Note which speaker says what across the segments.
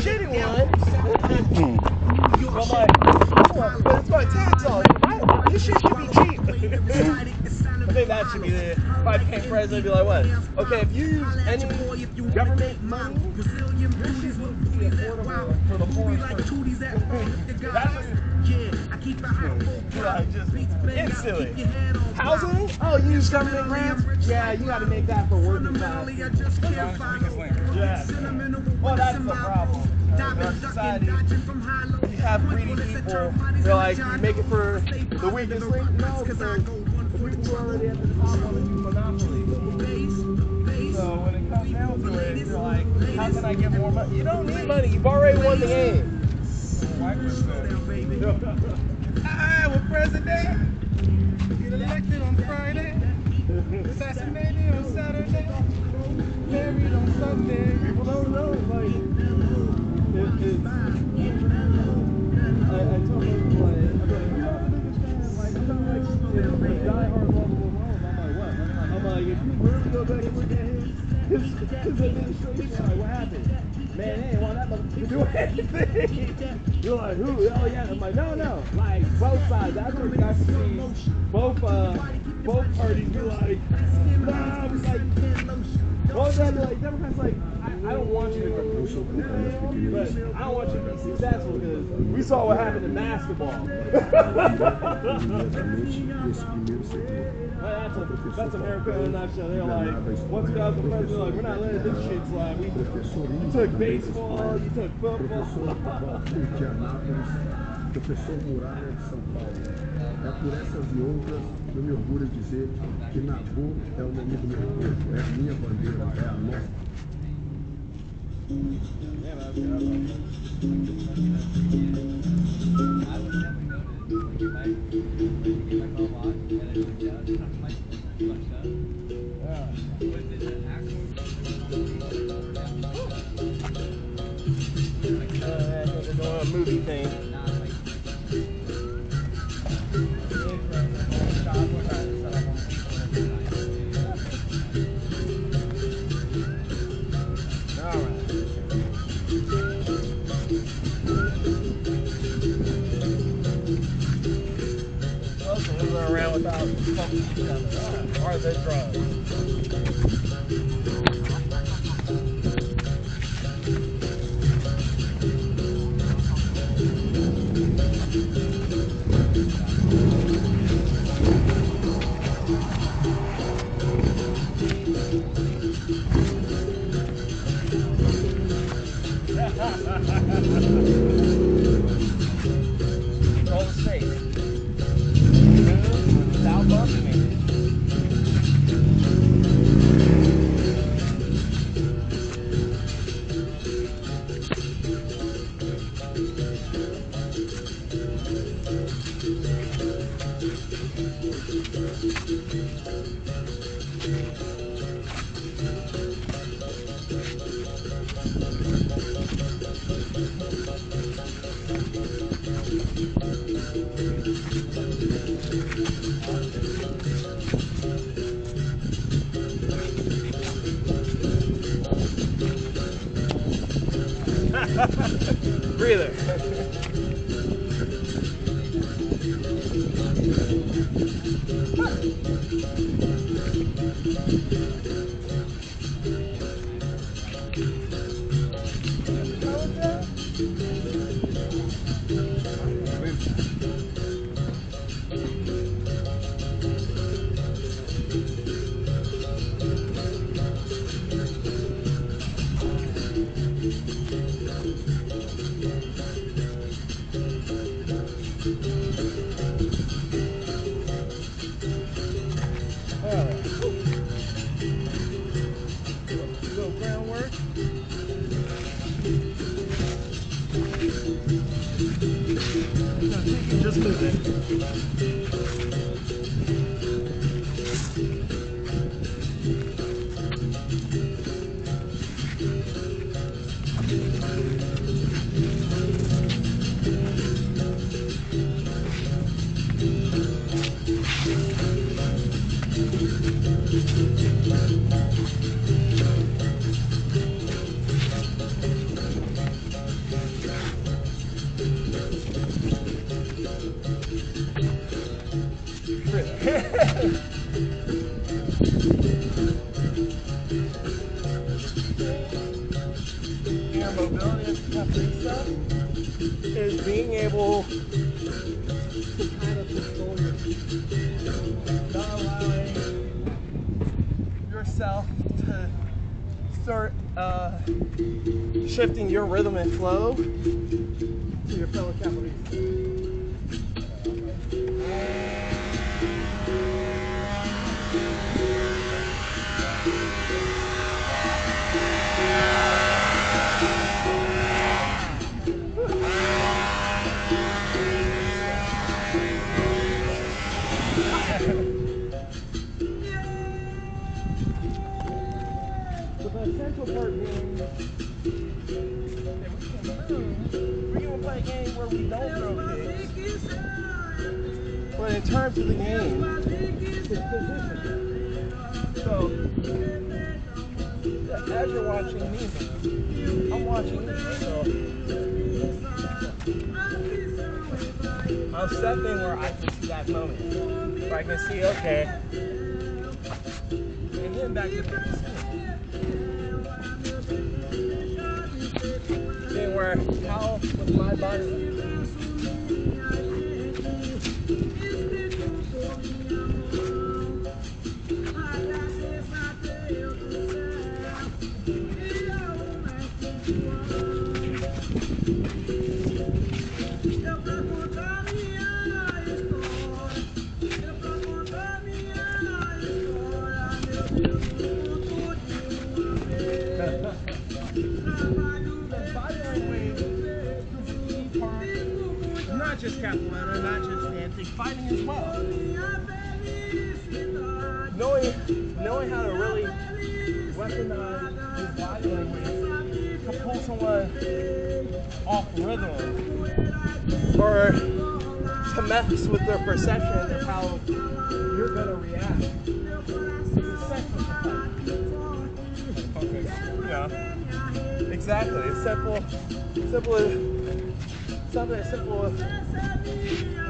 Speaker 1: shitty one. I'm like, but it's my tax on it. This shit should be cheap. I think that should be the, if I became president, I'd be like, what? Okay, if you use any government money, your shit would be affordable for the poorest person. That's like just instantly. Housing? Oh, you use government grants? Yeah, you got to make that for working class. Yeah. Well, that's the problem. In our society, you have greedy people. They're like, you make it for the weakest link? No, because the people who are already at the top want to do monopoly. So when it comes down to it, you're like, how can I get more money? You don't need money. You've already won the game. Iowa president, get elected on Friday, assassinated on Saturday, married on Sunday. People don't know. Like, I told them, like, I'm like, die-hard lovable Rome. I'm like, what? I'm like, if you really go back and look at his administration, like, what happened? Man, they ain't want that motherfucker to do anything. You're like, who? Oh, yeah. I'm like, no. Like, both sides. That's what we got to see. Both parties be like, nah. It's like, both sides be like, Democrats like, I don't want you to go, but I don't want you to be successful because we saw what happened in basketball. That's America in a nutshell. They're like, once you got the president, like, we're not letting this shit slide. You took baseball, you took football.
Speaker 2: Professor Muralha de São Paulo. É por essas e outras que eu me orgulho de dizer que Nabu é o nome do meu povo, é a minha bandeira, é a nossa.
Speaker 1: They're doing a movie thing. Around without or the drugs. Control the space. Without bumping me. Breather. Just move it. nobility of capoeira is being able to kind of control yourself, not allowing yourself to start shifting your rhythm and flow to your fellow capoeiristas. The essential part being that we're going to play a game where we don't throw kicks. But in terms of the game, it's position. So, as you're watching me, I'm watching you. So, I'm stepping where I can see that moment. Where I can see, okay. And then back to 50 Cent. Seeing where, how with my body. Not just capoeira, not just dancing, fighting as well. Knowing how to really weaponize your body language to pull someone off rhythm, or to mess with their perception of how you're gonna react. It's essential to fight. Yeah, exactly. It's simple as something as simple as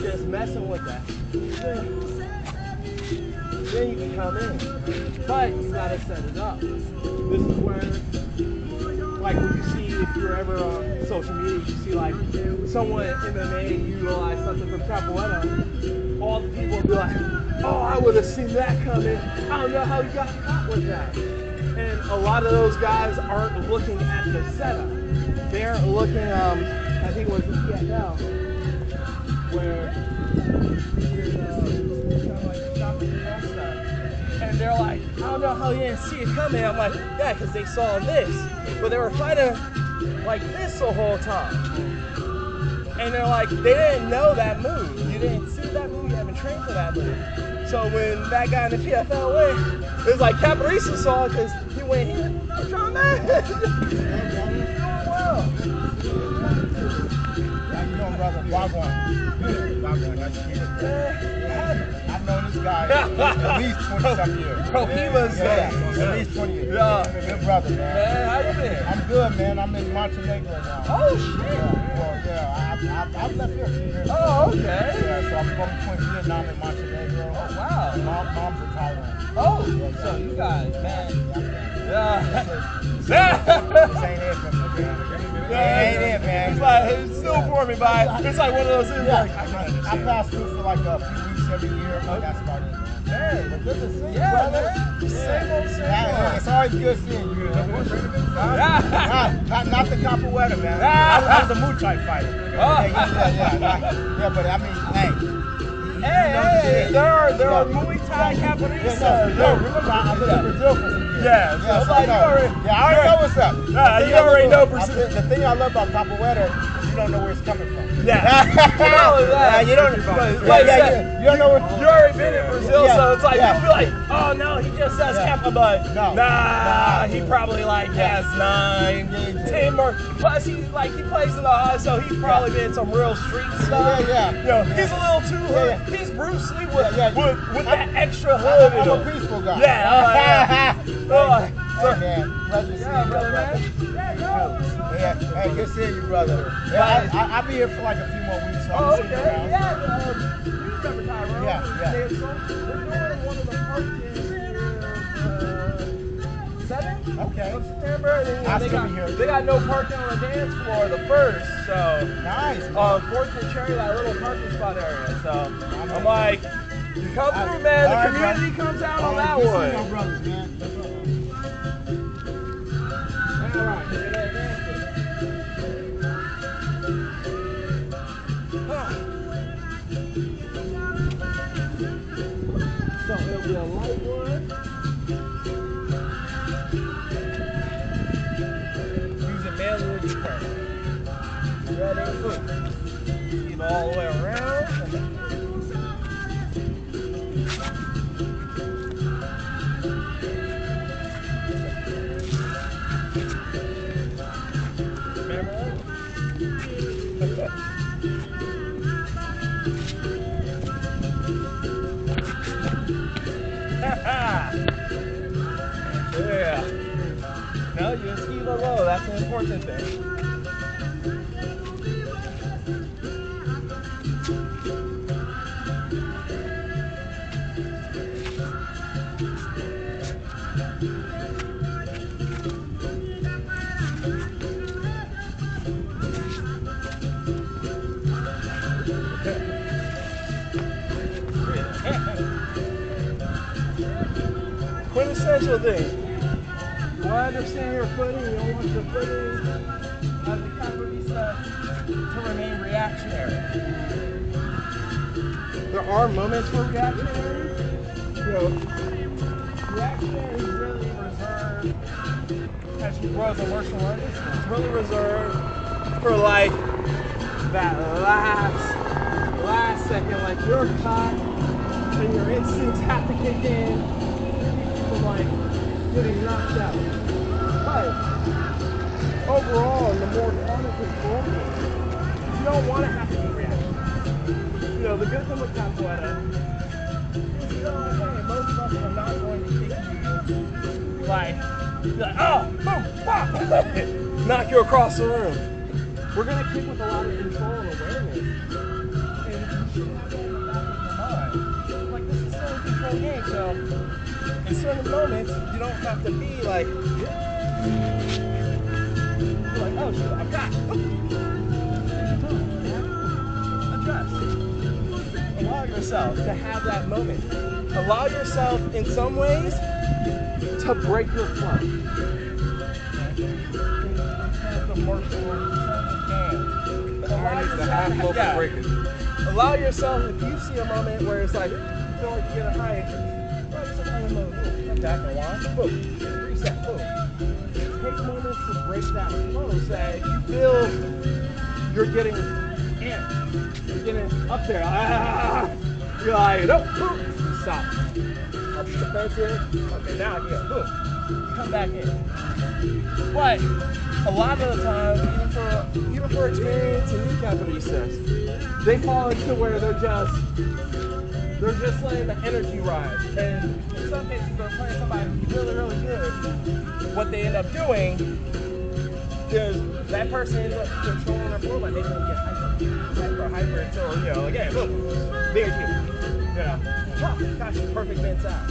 Speaker 1: just messing with that. Then you can come in. But you gotta set it up. This is where, like when you see, if you're ever on social media, you see like someone in MMA utilize something from capoeira, all the people will be like, oh, I would have seen that coming. I don't know how you got caught with that. And a lot of those guys aren't looking at the setup. They're looking, I think it was the PFL, where there's kind of like shopping and stuff. And they're like, I don't know how you didn't see it coming. I'm like, yeah, because they saw this. But they were fighting like this the whole time. And they're like, they didn't know that move. You didn't see that move. You haven't trained for that move. So when that guy in the PFL went, it was like Caparisa saw it because he went here. I'm trying to doing well.
Speaker 3: Brother, Wagwan. Wagwan, that's cute. I've known this guy at least 20-some years.
Speaker 1: Bro, he was
Speaker 3: at least 20 years.
Speaker 1: Yeah.
Speaker 3: Good brother, man.
Speaker 1: Man, how you been?
Speaker 3: I'm good, man. I'm in Montenegro now.
Speaker 1: Oh, shit.
Speaker 3: I've left here a few years.
Speaker 1: Oh, okay.
Speaker 3: Yeah, so I'm from Vietnam in Montenegro.
Speaker 1: Oh, wow.
Speaker 3: Mom's in Thailand.
Speaker 1: Oh, so you guys, man. Yeah.
Speaker 3: This ain't it for me, man.
Speaker 1: Yeah,
Speaker 3: ain't it, man.
Speaker 1: It's like, it's still for me, but it's like one of those things like, I can
Speaker 3: I
Speaker 1: understand.
Speaker 3: pass through for like a few weeks every year, but that's about it, man.
Speaker 1: Man, but good to see you,
Speaker 3: Yeah,
Speaker 1: brother.
Speaker 3: man.
Speaker 1: Same old, same
Speaker 3: Yeah,
Speaker 1: old.
Speaker 3: it's always good seeing you.
Speaker 1: Yeah.
Speaker 3: Not the capoeira, man. I was a Muay Thai fighter.
Speaker 1: Oh.
Speaker 3: Yeah, but I mean, hey.
Speaker 1: Hey, there are Muay Thai capoeiristas.
Speaker 3: Remember, I lived in Brazil for some years.
Speaker 1: Yeah, so it's like you already,
Speaker 3: I already know what's up.
Speaker 1: You already know Brazil.
Speaker 3: The thing I love about capoeira is you don't know where it's coming from.
Speaker 1: Yeah. Not only that,
Speaker 3: you don't.
Speaker 1: you
Speaker 3: don't know where.
Speaker 1: You already been in Brazil,
Speaker 3: Yeah,
Speaker 1: so it's like
Speaker 3: yeah.
Speaker 1: people be like, oh no, he just says capo, but
Speaker 3: No.
Speaker 1: nah, he probably like has 9, 10 more. Plus he plays in the high, so he's probably been in some real street stuff.
Speaker 3: Yeah.
Speaker 1: You know, he's a little too hood.
Speaker 3: Yeah.
Speaker 1: He's Bruce Lee with that extra
Speaker 3: I'm
Speaker 1: hood in
Speaker 3: a
Speaker 1: him.
Speaker 3: peaceful guy.
Speaker 1: Yeah.
Speaker 3: Hey, man, pleasure seeing you,
Speaker 1: brother, man.
Speaker 3: Hey, good seeing you, brother. Yeah, I'll be here for like a few more weeks, so
Speaker 1: Oh,
Speaker 3: I'll see
Speaker 1: okay.
Speaker 3: you around.
Speaker 1: Yeah, you remember Tyrone?
Speaker 3: Yeah.
Speaker 1: We're doing one of the park games here
Speaker 4: 7th
Speaker 3: Okay.
Speaker 4: of September. And then,
Speaker 3: I'll still be here.
Speaker 4: they got no parking on the dance floor the 1st. So
Speaker 3: Nice.
Speaker 4: Fourth and Cherry, that little parking spot area. So I'm like, you come through, man.
Speaker 3: All
Speaker 4: The
Speaker 3: right,
Speaker 4: community
Speaker 3: bro.
Speaker 4: comes out
Speaker 3: All
Speaker 4: on
Speaker 3: right,
Speaker 4: that
Speaker 3: good
Speaker 4: one.
Speaker 3: seeing y'all brothers, man.
Speaker 4: All right, look at that dance. So it'll be a light one. Using manual deterrent. Ready? Boom. Keep all the way around. Yeah. No, you ski low. That's an important thing. Quintessential thing. I understand your footing, you don't want your footing as the capoeirista to remain reactionary. There are moments for reactionary. You know, reactionary is really reserved, as you grow as a martial artist, it's really reserved for like that last second, like you're caught and your instincts have to kick in. Like getting knocked out. But overall, in the more calm and control, you don't want to have to be reactionary. You know, the good thing with capoeira is, you know, like, hey, most of us are not going to kick you like, oh, boom, pop, knock you across the room. We're going to kick with a lot of control and awareness. And you should have that in the back of your mind. Like, this is still a control game, so in certain moments, you don't have to be like, you're like, oh shoot, I've got, adjust. Allow yourself to have that moment. Allow yourself, in some ways, to break your flow. Allow yourself, if you see a moment where it's like, you feel like you get a high interest, back and watch, boom, reset, boom. Take moments to break that flow. Say, you feel you're getting amped, you're getting up there, you're like, nope, boom, stop. I'll be defensive, okay, now I get, boom, come back in. But a lot of the time, even for experienced and new capoeiristas, they fall into where they're just letting the energy rise. And in some cases, they're playing somebody who's really, really good. What they end up doing is that person ends up controlling their flow by making them get hyper until, you know, again, boom, big cue. You know, gosh, perfect mints out.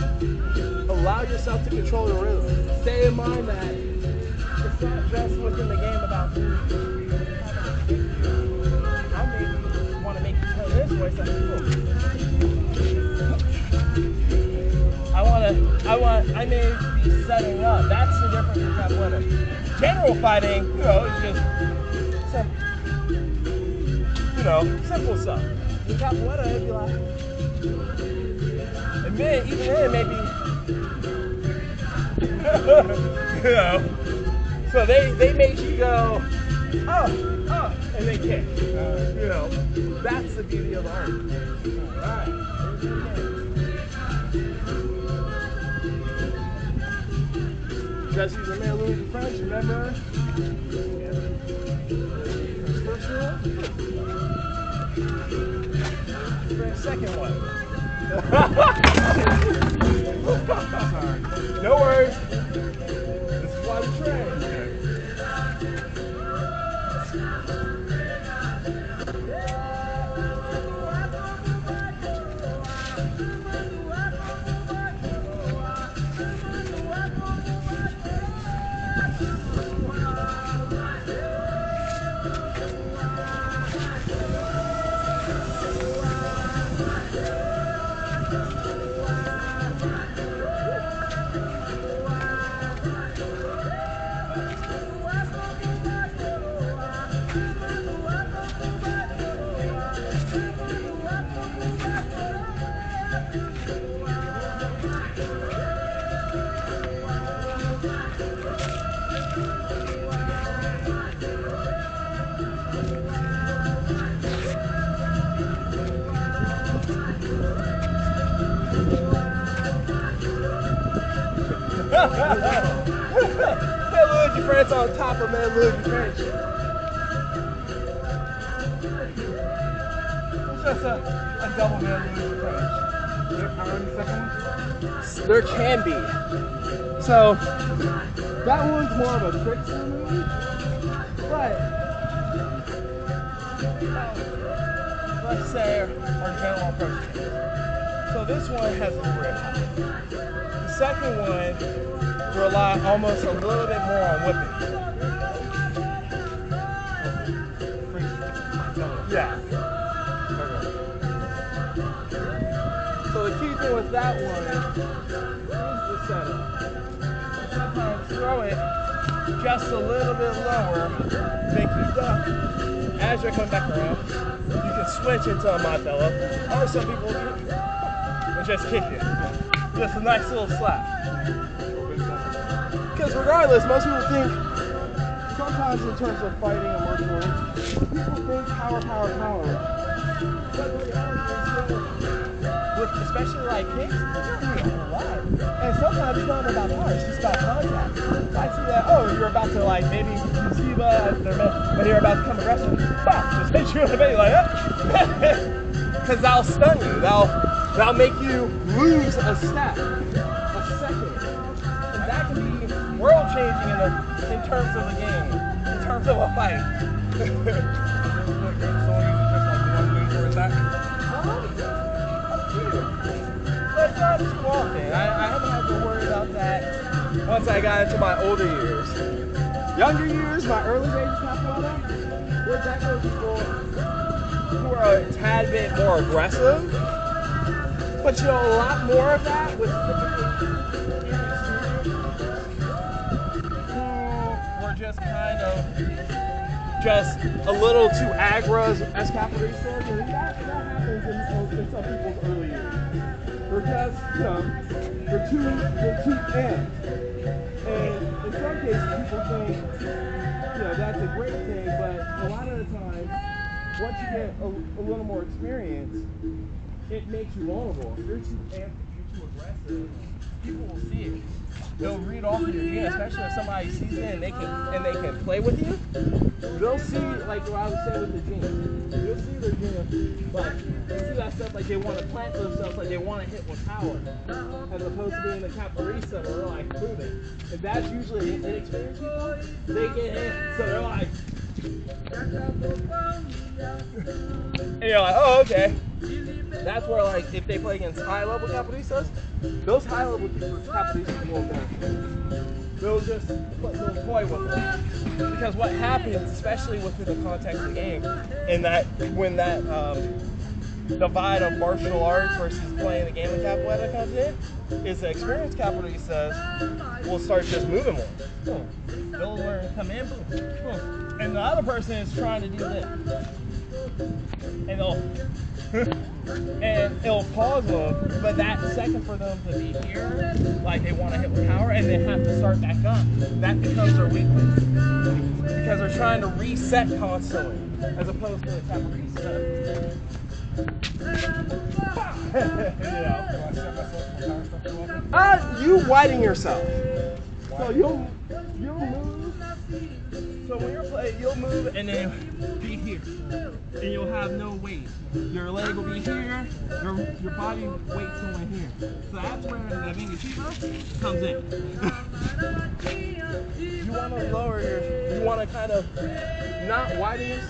Speaker 4: Allow yourself to control the rhythm. Stay in mind that it's not just within the game about who how maybe you want to make you turn this way, so I may be setting up. That's the difference in capoeira. General fighting, you know, is just simple stuff. In capoeira, it'd be like, and then even then, maybe, you know. So they made you go, oh, and they kick. You know, that's the beauty of the art. All right. Just use a man Louis French, remember? First rule. For the second one. Sorry. No worries. This is why we train. Luigi French on top of man Luigi French. It's just a double man Luigi French. There can be. So that one's more of a trick for me, but let's say our general approach. So this one has a grip. The second one rely almost a little bit more on whipping. Yeah. So the key thing with that one is the setup. Sometimes throw it just a little bit lower, make you duck. As you're coming back around, you can switch into a my fellow, or some people do, and just kick it. Just a nice little slap. Because regardless, most people think, sometimes in terms of fighting and martial arts, people think power. But the reality is, with especially like kicks, you don't need a whole lot. And sometimes it's not about power, it's just about contact. I see that, oh, you're about to like, maybe you see but you're about to come aggressive. Bah, just hit you in the face like that. Because that'll stun you. That'll make you lose a step, a second. And that can be world changing in terms of the game, in terms of a fight. But not too often. I haven't had to worry about that once I got into my older years. Younger years, my early days of capoeira, there's definitely people who are a tad bit more aggressive. But you know, a lot more of that was who were just kind of just a little too aggro as capoeiristas, and that happens in some people's early years. They're just, you know, they're too in. And in some cases, people think, you know, that's a great thing, but a lot of the time, once you get a little more experience, it makes you vulnerable. If you're too amped, if you're too aggressive, people will see it. They'll read off of your game, especially if somebody sees it and they can play with you. They'll see, like what I was saying with the gym. You'll see their gym, like you see that stuff, like they want to plant themselves, like they want to hit with power, as opposed to being the capoeirista where they're like moving. And that's usually inexperienced people. They get hit, so they're like, and you're like, oh, okay. That's where, like, if they play against high-level capoeiristas, those high-level capoeiristas won't go. They'll just toy with them. Because what happens, especially within the context of the game, in that when that divide of martial arts versus playing the game of capoeira comes in, is the experienced capoeiristas will start just moving more. Boom. They'll learn to come in, boom, boom. And the other person is trying to do this. And it'll pause them, but that second for them to be here, like they want to hit with power, and they have to start back up. That becomes their weakness because they're trying to reset constantly, as opposed to the capoeirista. You widen yourself, so you'll move. So when you're playing, you'll move and then be here, and you'll have no weight. Your leg will be here, your body weight's going here. So that's where the Vingachiva comes in. You want to lower you want to kind of not widen yourself.